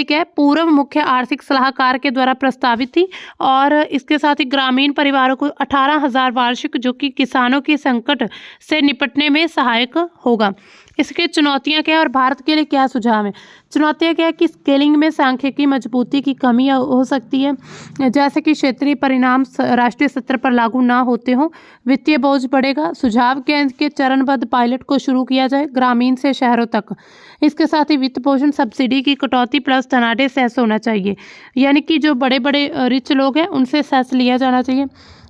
क्या है, पूर्व मुख्य आर्थिक सलाहकार के द्वारा प्रस्तावित थी और इसके साथ ही ग्रामीण परिवारों को 18,000 वार्षिक, जो कि किसानों के संकट से निपटने में सहायक होगा। इसके चुनौतियां क्या है और भारत के लिए क्या सुझाव है? चुनौतियां क्या है कि स्केलिंग में सांख्यिकी मजबूती की कमी हो सकती है, जैसे कि क्षेत्रीय परिणाम राष्ट्रीय स्तर पर लागू ना होते हों, वित्तीय बोझ बढ़ेगा। सुझाव के चरणबद्ध पायलट को शुरू किया जाए ग्रामीण से शहरों तक। इसके साथ ही वित्त पोषण सब्सिडी की कटौती प्लस धनाढ्य सेस होना चाहिए, यानी कि जो बड़े बड़े रिच लोग हैं उनसे सेस लिया जाना चाहिए।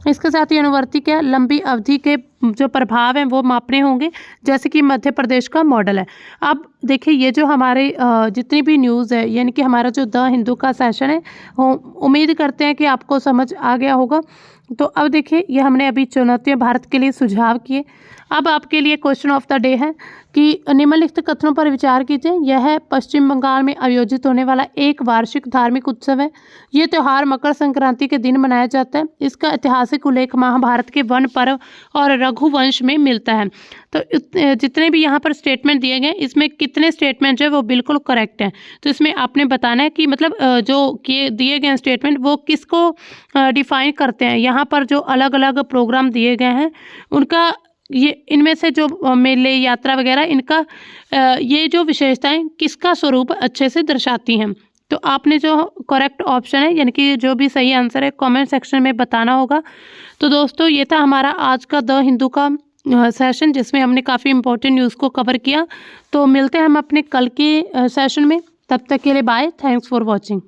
इसके साथ ही अनुवर्ती क्या, लंबी अवधि के जो प्रभाव हैं वो मापने होंगे, जैसे कि मध्य प्रदेश का मॉडल है। अब देखिए, ये जो हमारे जितनी भी न्यूज़ है, यानी कि हमारा जो द हिंदू का सेशन है, उम्मीद करते हैं कि आपको समझ आ गया होगा। तो अब देखिए, ये हमने अभी चुनौतियां भारत के लिए सुझाव किए। अब आपके लिए क्वेश्चन ऑफ द डे है कि निम्नलिखित कथनों पर विचार कीजिए। यह पश्चिम बंगाल में आयोजित होने वाला एक वार्षिक धार्मिक उत्सव है। ये त्यौहार मकर संक्रांति के दिन मनाया जाता है। इसका ऐतिहासिक उल्लेख महाभारत के वन पर्व और रघुवंश में मिलता है। तो जितने भी यहाँ पर स्टेटमेंट दिए गए, इसमें कितने स्टेटमेंट जो है वो बिल्कुल करेक्ट हैं। तो इसमें आपने बताना है कि मतलब जो दिए गए स्टेटमेंट वो किसको डिफाइन करते हैं। यहाँ पर जो अलग अलग प्रोग्राम दिए गए हैं उनका, ये इनमें से जो मेले, यात्रा वगैरह, इनका ये जो विशेषताएं किसका स्वरूप अच्छे से दर्शाती हैं। तो आपने जो करेक्ट ऑप्शन है, यानी कि जो भी सही आंसर है, कमेंट सेक्शन में बताना होगा। तो दोस्तों, ये था हमारा आज का द हिंदू का सेशन, जिसमें हमने काफ़ी इंपॉर्टेंट न्यूज़ को कवर किया। तो मिलते हैं हम अपने कल के सेशन में। तब तक के लिए बाय। Thanks for watching.